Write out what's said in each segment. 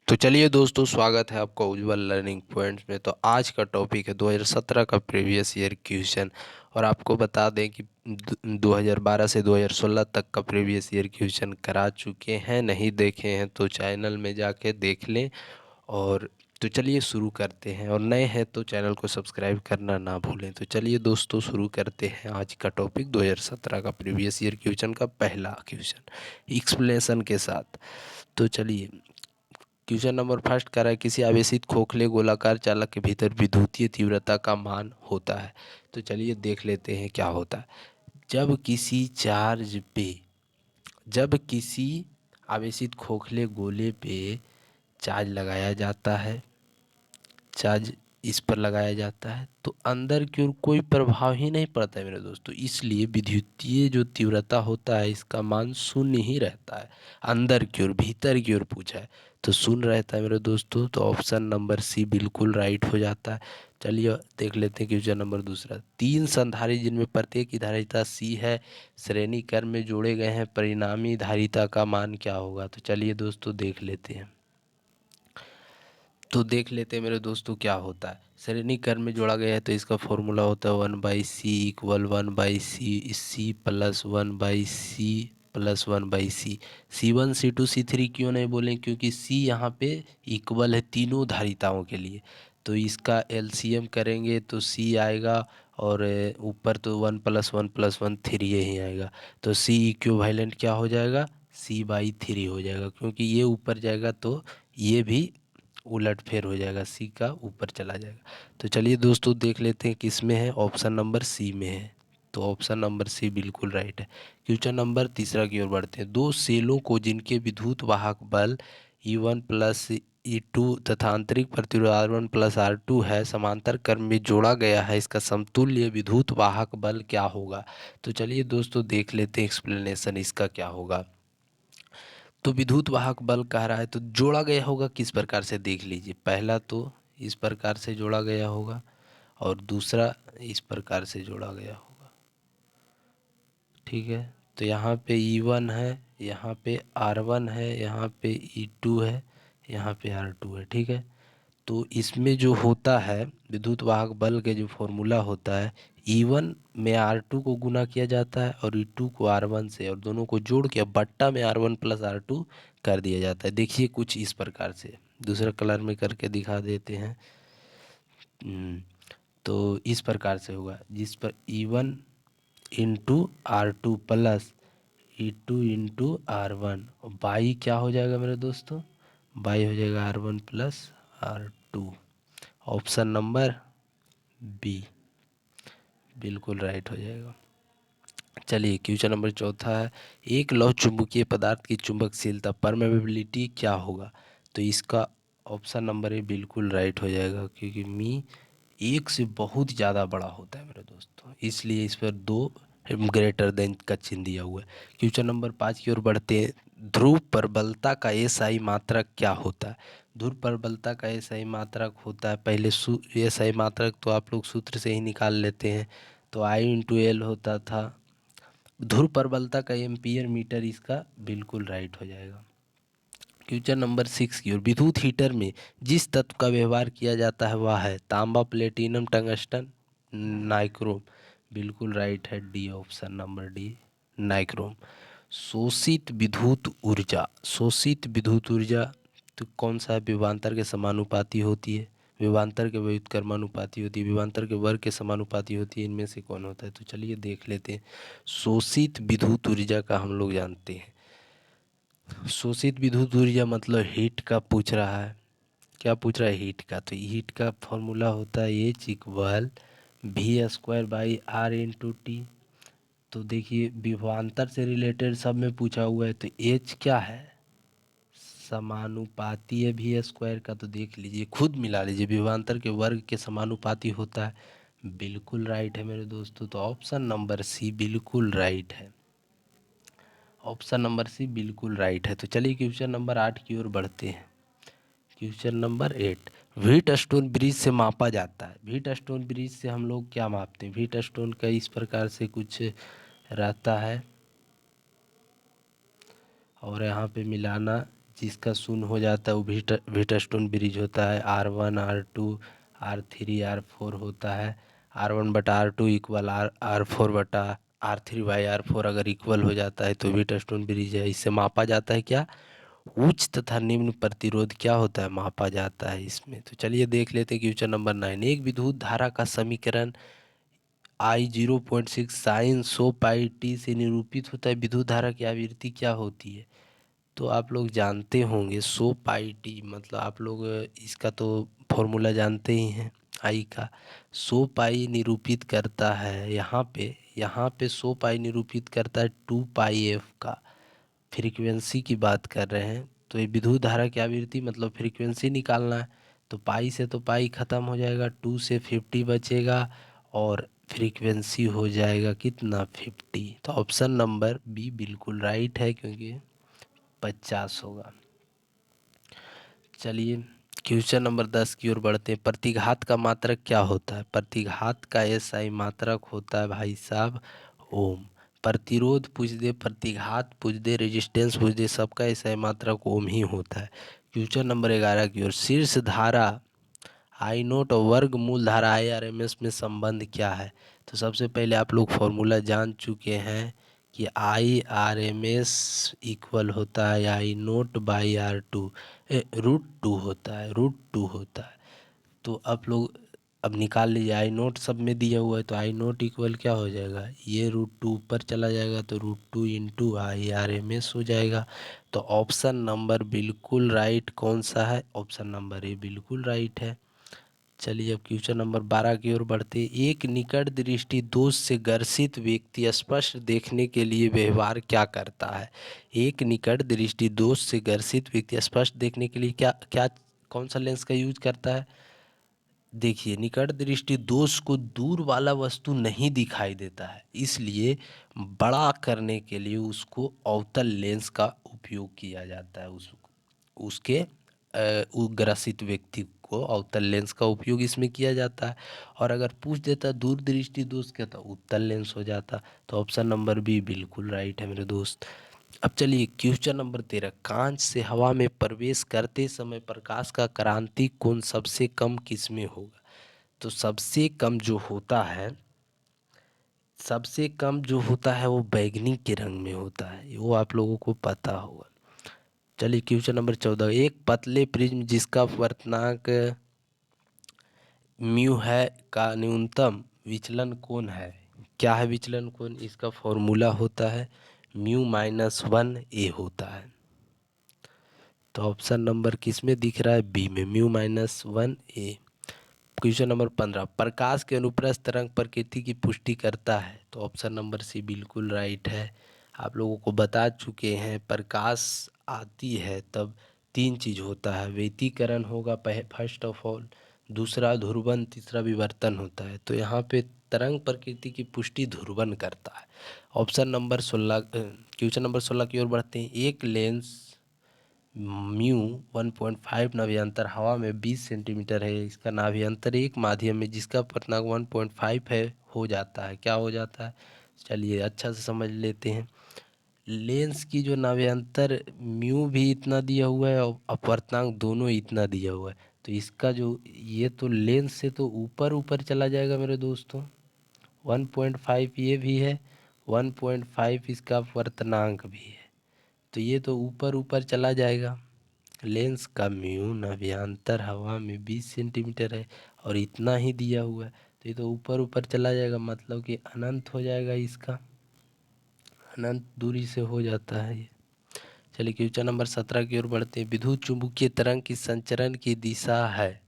तो चलिए दोस्तों, स्वागत है आपका उज्जवल लर्निंग पॉइंट्स में। तो आज का टॉपिक है 2017 का प्रीवियस ईयर क्वेश्चन। और आपको बता दें कि 2012 से 2016 तक का प्रीवियस ईयर क्वेश्चन करा चुके हैं। नहीं देखे हैं तो चैनल में जाके देख लें। और तो चलिए शुरू करते हैं, और नए हैं तो चैनल को सब्सक्राइब करना ना भूलें। तो चलिए दोस्तों शुरू करते हैं आज का टॉपिक 2017 का प्रीवियस ईयर क्वेश्चन का पहला क्वेश्चन एक्सप्लेनेशन के साथ। तो चलिए, क्वेश्चन नंबर फर्स्ट कर रहा है, किसी आवेशित खोखले गोलाकार चालक के भीतर विद्युतीय तीव्रता का मान होता है। तो चलिए देख लेते हैं क्या होता है। जब किसी चार्ज पे जब किसी आवेशित खोखले गोले पे चार्ज लगाया जाता है, चार्ज इस पर लगाया जाता है, तो अंदर की ओर कोई प्रभाव ही नहीं पड़ता है मेरे दोस्तों। इसलिए विद्युतीय जो तीव्रता होता है इसका मान शून्य ही रहता है। अंदर की ओर, भीतर की ओर पूछा है तो शून्य रहता है मेरे दोस्तों। तो ऑप्शन नंबर सी बिल्कुल राइट हो जाता है। चलिए देख लेते हैं क्वेश्चन नंबर दूसरा। तीन संधारित्र जिनमें प्रत्येक की धारिता सी है, श्रेणी क्रम में जोड़े गए हैं, परिणामी धारिता का मान क्या होगा। तो चलिए दोस्तों देख लेते हैं। तो देख लेते हैं मेरे दोस्तों क्या होता है। श्रेणी क्रम में जोड़ा गया है तो इसका फॉर्मूला होता है 1/c equal 1/c C plus 1/c plus 1/c। C1 C2 C3 क्यों नहीं बोलें, क्योंकि C यहाँ पे इक्वल है तीनों धारिताओं के लिए। तो इसका LCM करेंगे तो C आएगा, और ऊपर तो 1+1+1 3 ही आएगा। तो C इक्विवेलेंट क्या हो जाएगा, C/3 हो जाएगा, क्योंकि ये ऊपर जाएगा तो ये भी उलट फेर हो जाएगा, सी का ऊपर चला जाएगा। तो चलिए दोस्तों देख लेते हैं किस में है, ऑप्शन नंबर सी में है। तो ऑप्शन नंबर सी बिल्कुल राइट है। क्वेश्चन नंबर तीसरा की ओर बढ़ते हैं। दो सेलों को जिनके विद्युत वाहक बल E1 प्लस E2 तथा आंतरिक प्रतिरोध R1 प्लस R2 है, समांतर क्रम में जोड़ा गया है, इसका समतुल्य विद्युत वाहक बल क्या होगा। तो चलिए दोस्तों देख लेते हैं एक्सप्लेनेशन इसका क्या होगा। तो विद्युत वाहक बल कह रहा है तो जोड़ा गया होगा किस प्रकार से, देख लीजिए। पहला तो इस प्रकार से जोड़ा गया होगा, और दूसरा इस प्रकार से जोड़ा गया होगा। ठीक है, तो यहाँ पे E1 है, यहाँ पे R1 है, यहाँ पे E2 है, यहाँ पे R2 है। ठीक है, तो इसमें जो होता है विद्युत वाहक बल के जो फॉर्मूला होता है, E1 में R2 को गुना किया जाता है और E2 को R1 से, और दोनों को जोड़ के बट्टा में R1 प्लस R2 कर दिया जाता है। देखिए कुछ इस प्रकार से, दूसरा कलर में करके दिखा देते हैं। तो इस प्रकार से होगा, जिस पर E1 into R2 plus E2 into R1, और बाई क्या हो जाएगा मेरे दोस्तों, बाई हो जाएगा R1 प्लस R2। ऑप्शन नंबर बी बिल्कुल राइट हो जाएगा। चलिए क्वेश्चन नंबर चौथा है, एक लौह चुंबकीय पदार्थ की चुंबकशीलता परमेबिलिटी क्या होगा। तो इसका ऑप्शन नंबर ए बिल्कुल राइट हो जाएगा, क्योंकि मी एक से बहुत ज़्यादा बड़ा होता है मेरे दोस्तों, इसलिए इस पर दो ग्रेटर देन का चिन्ह दिया हुआ है। क्वेश्चन नंबर 5 की ओर बढ़ते हैं। ध्रुव प्रबलता का SI मात्रक क्या होता है। ध्रुव प्रबलता का SI मात्रक होता है, पहले SI मात्रक तो आप लोग सूत्र से ही निकाल लेते हैं। तो I/L होता था। ध्रुव प्रबलता का एम्पियर मीटर, इसका बिल्कुल राइट हो जाएगा। क्वेश्चन नंबर 6 की ओर, विद्युत हीटर में जिस तत्व का व्यवहार किया जाता है वह है तांबा, प्लेटिनम, टंगस्टन, नाइक्रोम। बिल्कुल राइट है D, option number D nichrome. शोषित विद्युत ऊर्जा, शोषित विद्युत ऊर्जा तो कौन सा है, विभवांतर के समानुपाती होती है, विभवांतर के व्युत्क्रमानुपाती होती है, विभवांतर के वर्ग के समानुपाती होती है, इनमें से कौन होता है। तो चलिए देख लेते हैं। शोषित विद्युत ऊर्जा का हम लोग जानते हैं, शोषित विद्युत ऊर्जा मतलब हीट का पूछ रहा है। क्या पूछ रहा है, हीट का। तो हीट का फॉर्मूला होता है H इक्वल V²/R × T। तो देखिए विभवांतर से रिलेटेड सब में पूछा हुआ है, तो H क्या है, समानुपाती है V² का। तो देख लीजिए, खुद मिला लीजिए, विभवांतर के वर्ग के समानुपाती होता है। बिल्कुल राइट है मेरे दोस्तों। तो ऑप्शन नंबर सी बिल्कुल राइट है, ऑप्शन नंबर सी बिल्कुल राइट है। तो चलिए क्वेश्चन नंबर 8 की ओर बढ़ते हैं। Question number 8, wheat stone bridge से मापा जाता है। व्हीट स्टोन ब्रिज से हम लोग क्या मापते हैं, व्हीट स्टोन का इस प्रकार से कुछ रहता है, और यहाँ पे मिलाना जिसका शून्य हो जाता है वो व्हीटस्टोन ब्रिज होता है। R1 R2 R3 R4 होता है। R1/R2 इक्वल R4/R3/R4 अगर इक्वल हो जाता है तो व्हीटस्टोन ब्रिज है। इससे मापा जाता है क्या, उच्च तथा निम्न प्रतिरोध क्या होता है, मापा जाता है इसमें। तो चलिए देख लेते हैं क्वेश्चन नंबर 9। एक विद्युत धारा का समीकरण I 0.6 साइन 100 पाई टी से निरूपित होता है। विद्युत धारा की आवृत्ति क्या होती है, तो आप लोग जानते होंगे 100 पाई टी, मतलब आप लोग इसका तो फॉर्मूला जानते ही हैं आई का। 100 पाई निरूपित करता है यहाँ पे 100 पाई निरूपित करता है 2 पाई एफ का। फ्रीक्वेंसी की बात कर रहे हैं तो ये विद्युत धारा की आवृत्ति मतलब फ्रीक्वेंसी निकालना है। तो पाई से तो पाई ख़त्म हो जाएगा, 2 से 50 बचेगा और फ्रीक्वेंसी हो जाएगा कितना, 50। तो ऑप्शन नंबर बी बिल्कुल राइट है क्योंकि 50 होगा। चलिए क्वेश्चन नंबर 10 की ओर बढ़ते हैं। प्रतिघात का मात्रक क्या होता है, प्रतिघात का एसआई मात्रक होता है भाई साहब ओम। प्रतिरोध पूछ दे, प्रतिघात पूछ दे, रेजिस्टेंस पूछ दे, सबका एसआई मात्रक ओम ही होता है। क्वेश्चन नंबर 11 की ओर, शीर्ष धारा आई नोट और वर्ग मूल धारा IRMS में संबंध क्या है। तो सबसे पहले आप लोग फॉर्मूला जान चुके हैं कि IRMS इक्वल होता है I0/R2 √2 होता है, √2 होता है। तो आप लोग अब निकाल लीजिए, I0 सब में दिया हुआ है तो I0 इक्वल क्या हो जाएगा, ये √2 ऊपर चला जाएगा तो √2 इंटू IRMS हो जाएगा। तो ऑप्शन नंबर बिल्कुल राइट कौन सा है, ऑप्शन नंबर ए बिल्कुल राइट है। चलिए अब क्वेश्चन नंबर 12 की ओर बढ़ते। एक निकट दृष्टि दोष से ग्रसित व्यक्ति स्पष्ट देखने के लिए व्यवहार क्या करता है। एक निकट दृष्टि दोष से ग्रसित व्यक्ति स्पष्ट देखने के लिए क्या क्या कौन सा लेंस का यूज करता है। देखिए निकट दृष्टि दोष को दूर वाला वस्तु नहीं दिखाई देता है, इसलिए बड़ा करने के लिए उसको अवतल लेंस का उपयोग किया जाता है। उसके ग्रसित व्यक्ति को अवतल लेंस का उपयोग इसमें किया जाता है। और अगर पूछ देता दूर दृष्टि दोष क्या, तो उत्तल लेंस हो जाता। तो ऑप्शन नंबर बी बिल्कुल राइट है मेरे दोस्त। अब चलिए क्वेश्चन नंबर 13। कांच से हवा में प्रवेश करते समय प्रकाश का क्रांतिक कोण सबसे कम किस में होगा। तो सबसे कम जो होता है वो बैगनी के रंग में होता है, वो आप लोगों को पता होगा। चलिए क्वेश्चन नंबर 14। एक पतले प्रिज्म जिसका अपवर्तनांक म्यू है का न्यूनतम विचलन कोण है, क्या है विचलन कोण, इसका फॉर्मूला होता है μ-1 a होता है। तो ऑप्शन नंबर किस में दिख रहा है, बी में, μ-1 a। Question number 15। प्रकाश के अनुप्रस्थ तरंग प्रकृति की पुष्टि करता है। तो ऑप्शन नंबर सी बिल्कुल राइट है। आप लोगों को बता चुके हैं प्रकाश आती है तब 3 चीज़ होता है, व्यतिकरण होगा फर्स्ट ऑफ ऑल, दूसरा ध्रुवन, तीसरा विवर्तन होता है। तो यहाँ पे तरंग प्रकृति की पुष्टि ध्रुवन करता है। ऑप्शन नंबर 16 क्वेश्चन नंबर 16 की ओर बढ़ते हैं। एक लेंस μ 1.5 नाभ्यंतर हवा में 20 सेंटीमीटर है, इसका नाभ्यंतर एक माध्यम में जिसका अपवर्तनांक 1.5 है हो जाता है, क्या हो जाता है। चलिए अच्छा से समझ लेते हैं। लेंस की जो नाभ्यंतर म्यू भी इतना दिया हुआ है और अपवर्तनांक दोनों इतना दिया हुआ है, तो इसका जो ये तो लेंस से तो ऊपर ऊपर चला जाएगा मेरे दोस्तों। 1.5 ये भी है, 1.5 इसका अपवर्तनांक भी है, तो ये तो ऊपर ऊपर चला जाएगा। लेंस का म्यू नाभ्यंतर हवा में 20 सेंटीमीटर है और इतना ही दिया हुआ है, तो ये तो ऊपर ऊपर चला जाएगा, मतलब कि अनंत हो जाएगा, इसका अनंत दूरी से हो जाता है ये। चलिए क्वेश्चन नंबर 17 की ओर बढ़ते हैं। विद्युत चुम्बकीय तरंग की संचरण की दिशा है,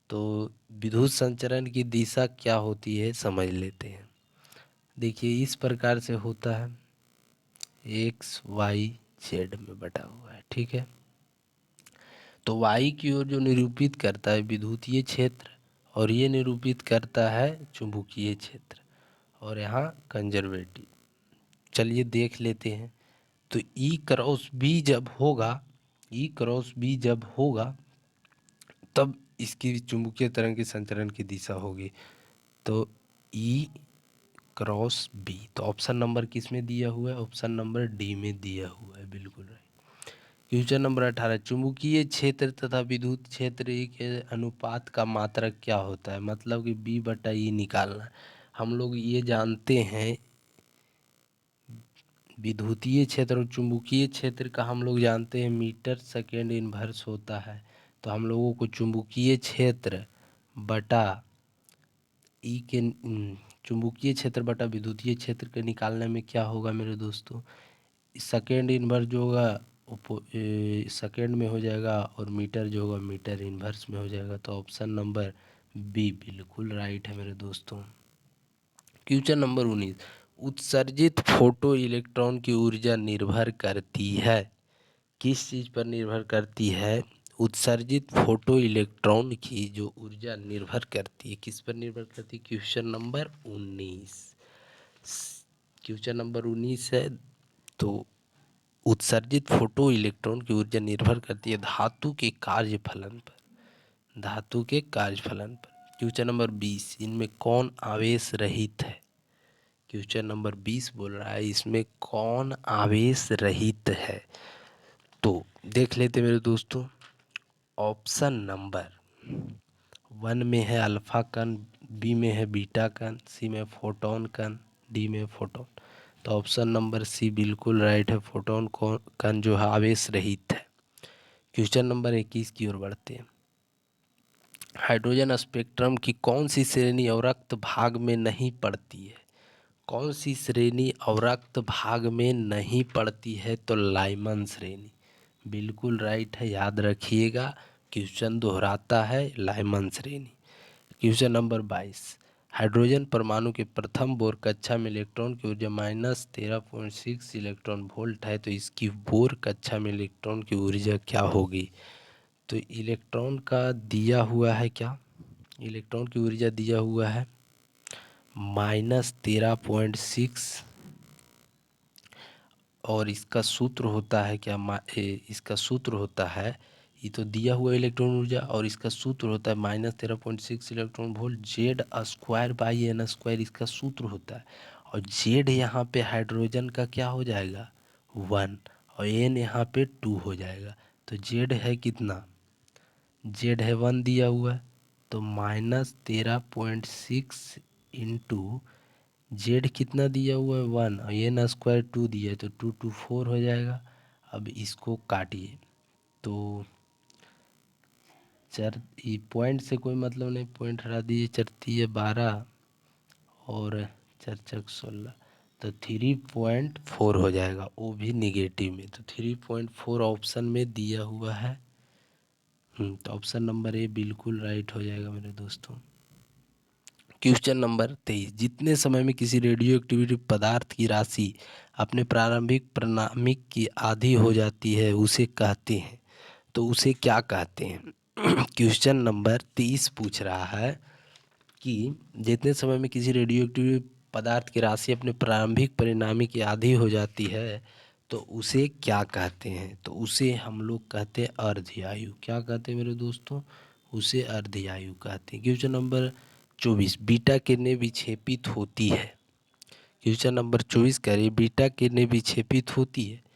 तो विद्युत संचरण की दिशा क्या होती है समझ लेते हैं। देखिए इस प्रकार से होता है, XY Z में बटा हुआ है, ठीक है। तो y की ओर जो निरूपित करता है विद्युतीय क्षेत्र और ये निरूपित करता है चुंबकीय क्षेत्र, और यहाँ कंजर्वेटिव। चलिए देख लेते हैं। तो E क्रॉस बी जब होगा तब इसकी चुंबकीय तरंग की संचरण की दिशा होगी। तो E क्रॉस बी, तो ऑप्शन नंबर किस में दिया हुआ है, ऑप्शन नंबर डी में दिया हुआ है, बिल्कुल राइट। क्वेश्चन नंबर 18, चुंबकीय क्षेत्र तथा विद्युत क्षेत्र के अनुपात का मात्रक क्या होता है? मतलब कि B/E निकालना। हम लोग ये जानते हैं विद्युतीय क्षेत्र और चुंबकीय क्षेत्र का हम लोग जानते हैं मीटर सेकेंड इन्वर्स होता है। तो हम लोगों को चुंबकीय क्षेत्र बटा ई के चुंबकीय क्षेत्र बटा विद्युतीय क्षेत्र के निकालने में क्या होगा मेरे दोस्तों? सेकेंड इन्वर्स जो होगा सेकेंड में हो जाएगा और मीटर जो होगा मीटर इन्वर्स में हो जाएगा। तो ऑप्शन नंबर बी बिल्कुल राइट है मेरे दोस्तों। क्वेश्चन नंबर 19, उत्सर्जित फोटो इलेक्ट्रॉन की ऊर्जा निर्भर करती है? किस चीज़ पर निर्भर करती है? उत्सर्जित फोटो इलेक्ट्रॉन की जो ऊर्जा निर्भर करती है, किस पर निर्भर करती है? Question number 19। क्वेश्चन नंबर 19 है। तो उत्सर्जित फोटो इलेक्ट्रॉन की ऊर्जा निर्भर करती है धातु के कार्यफलन पर। धातु के कार्यफलन पर। क्वेश्चन नंबर 20, इनमें कौन आवेश रहित है? क्वेश्चन नंबर 20 बोल रहा है इसमें कौन आवेश रहित है? तो देख लेते मेरे दोस्तों। ऑप्शन नंबर 1 में है अल्फा कण, बी में है बीटा कण, सी में फोटोन कण, डी में फोटोन। तो ऑप्शन नंबर सी बिल्कुल राइट है, फोटोन कण जो है आवेश रहित है। क्वेश्चन नंबर 21 की ओर बढ़ते हैं। हाइड्रोजन स्पेक्ट्रम की कौन सी श्रेणी अवरक्त भाग में नहीं पड़ती है? कौन सी श्रेणी अवरक्त भाग में नहीं पड़ती है? तो लाइमन श्रेणी बिल्कुल राइट है, याद रखिएगा। क्वेश्चन दोहराता है, लाइमन श्रेणी। क्वेश्चन नंबर 22, हाइड्रोजन परमाणु के प्रथम बोर कक्षा में इलेक्ट्रॉन की ऊर्जा -13.6 इलेक्ट्रॉन वोल्ट है। तो इसकी बोर कक्षा में इलेक्ट्रॉन की ऊर्जा क्या होगी? तो इलेक्ट्रॉन का दिया हुआ है क्या? इलेक्ट्रॉन की ऊर्जा दिया हुआ है -13.6 और इसका सूत्र होता है क्या? इसका सूत्र होता है, ये तो दिया हुआ इलेक्ट्रॉन ऊर्जा और इसका सूत्र होता है -13.6 इलेक्ट्रॉन वोल्ट Z²/n² इसका सूत्र होता है। और Z यहाँ पे हाइड्रोजन का क्या हो जाएगा? 1 और n यहाँ पे 2 हो जाएगा। तो Z है कितना? Z है 1 दिया हुआ है, तो -13.6 इंटू जेड कितना दिया हुआ है? 1 और n² 2 दिया है, तो 2 2 4 हो जाएगा। अब इसको काटिए तो चर पॉइंट से कोई मतलब नहीं, पॉइंट हटा दीजिए। चरती है 12 और चरचक 16, तो 3.4 हो जाएगा, वो भी निगेटिव में। तो 3.4 ऑप्शन में दिया हुआ है। तो ऑप्शन नंबर ए बिल्कुल राइट हो जाएगा मेरे दोस्तों। क्वेश्चन नंबर 23, जितने समय में किसी रेडियो एक्टिविटी पदार्थ की राशि अपने प्रारंभिक परिणामिक की आधी हो जाती है उसे कहते हैं, तो उसे क्या कहते हैं? क्वेश्चन नंबर 30 पूछ रहा है कि जितने समय में किसी रेडियो एक्टिव पदार्थ की राशि अपने प्रारंभिक परिणामी की आधी हो जाती है तो उसे क्या कहते हैं? तो उसे हम लोग कहते हैं अर्धआयु। क्या कहते हैं मेरे दोस्तों? उसे अर्धआयु कहते हैं। क्वेश्चन नंबर 24, बीटा किरणें विक्षेपित होती है। क्वेश्चन नंबर 24 कह रही है बीटा किरणें विक्षेपित होती है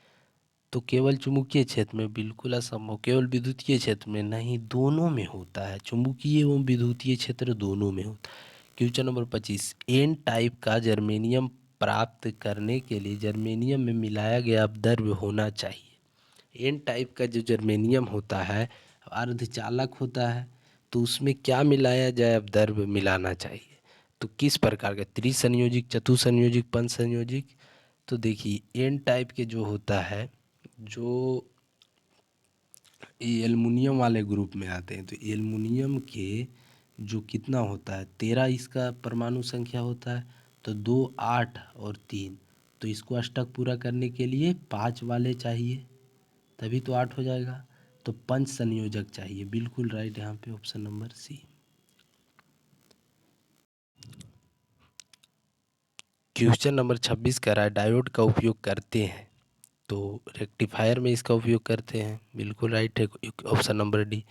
तो केवल चुंबकीय क्षेत्र में? बिल्कुल असंभव। केवल विद्युतीय क्षेत्र में नहीं, दोनों में होता है। चुंबकीय एवं विद्युतीय क्षेत्र दोनों में होता है। क्वेश्चन नंबर 25, एन टाइप का जर्मेनियम प्राप्त करने के लिए जर्मेनियम में मिलाया गया अपद्रव्य होना चाहिए। एन टाइप का जो जर्मेनियम होता है अर्धचालक होता है, तो उसमें क्या मिलाया जाए? अपद्रव्य मिलाना चाहिए। तो किस प्रकार का? त्रिसंयोजिक, चतुसंयोजिक, पंचसंयोजिक? तो देखिए एन टाइप के जो होता है, जो ये एल्युमिनियम वाले ग्रुप में आते हैं, तो एल्युमिनियम के जो कितना होता है 13 इसका परमाणु संख्या होता है, तो 2 8 और 3, तो इसको अष्टक पूरा करने के लिए 5 वाले चाहिए, तभी तो 8 हो जाएगा। तो पंच संयोजक चाहिए। बिल्कुल राइट यहाँ पे option number C. Question number 26 कह रहा है डायोड का उपयोग करते हैं, तो रेक्टिफायर में इसका उपयोग करते हैं। बिल्कुल राइट है ऑप्शन नंबर डी।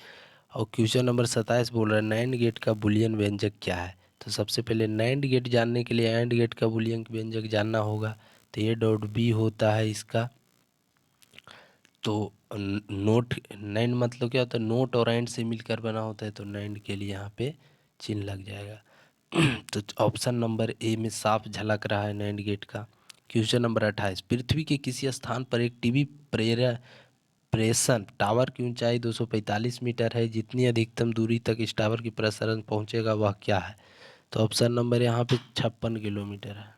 और क्वेश्चन नंबर 27 बोल रहा है नैंड गेट का बूलियन व्यंजक क्या है? तो सबसे पहले नैंड गेट जानने के लिए एंड गेट का बूलियन व्यंजक जानना होगा। तो ए डॉट बी होता है इसका। तो नोट नैंड मतलब क्या होता है, नोट और एंड से मिलकर बना होता है, तो नैंड के लिए यहाँ पे चिन्ह लग जाएगा। तो ऑप्शन नंबर ए में साफ झलक रहा है नैंड गेट का। क्वेश्चन नंबर 28, पृथ्वी के किसी स्थान पर एक टीवी प्रेषण टावर की ऊंचाई 245 मीटर है, जितनी अधिकतम दूरी तक इस टावर की प्रसारण पहुंचेगा वह क्या है? तो ऑप्शन नंबर यहाँ पे 56 किलोमीटर है।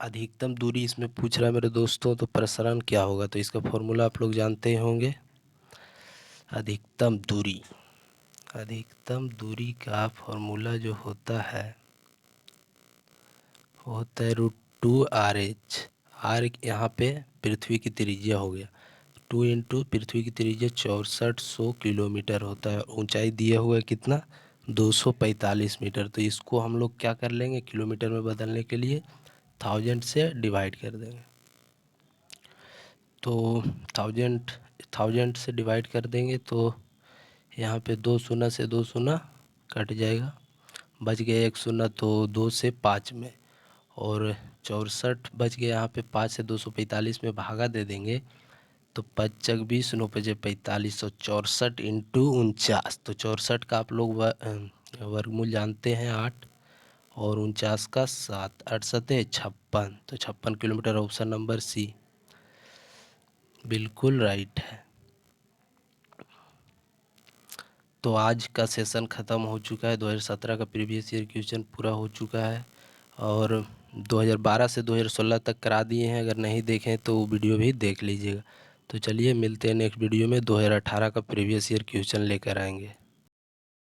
अधिकतम दूरी इसमें पूछ रहा है मेरे दोस्तों, तो प्रसारण क्या होगा? तो इसका फॉर्मूला आप लोग जानते ही होंगे। अधिकतम दूरी, अधिकतम दूरी का फॉर्मूला जो होता है वो होता है √2 RH। आर यहाँ पे पृथ्वी की त्रिज्या हो गया, 2 इंटू पृथ्वी की त्रिज्या 6400 किलोमीटर होता है। ऊंचाई दिया हुआ है कितना? 245 मीटर। तो इसको हम लोग क्या कर लेंगे, किलोमीटर में बदलने के लिए 1000 से डिवाइड कर देंगे। तो 1000 से डिवाइड कर देंगे तो यहाँ पे 2 शून्य से 2 शून्य कट जाएगा, बच गया 1 शून्य, तो 2 से 5 में, और 64 बच गया। यहाँ पे 5 से 245 में भागा दे देंगे, तो 5 चक 20, 9 पचे 45, तो 64 इंटू 49। तो 64 का आप लोग वर्गमूल जानते हैं 8, और 49 का 7, 8 सते 56। तो 56 किलोमीटर, ऑप्शन नंबर सी बिल्कुल राइट है। तो आज का सेशन ख़त्म हो चुका है। 2017 का प्रीवियस ईयर क्वेश्चन पूरा हो चुका है, और 2012 से 2016 तक करा दिए हैं। अगर नहीं देखें तो वो वीडियो भी देख लीजिएगा। तो चलिए मिलते हैं नेक्स्ट वीडियो में, 2018 का प्रीवियस ईयर क्वेश्चन लेकर आएंगे।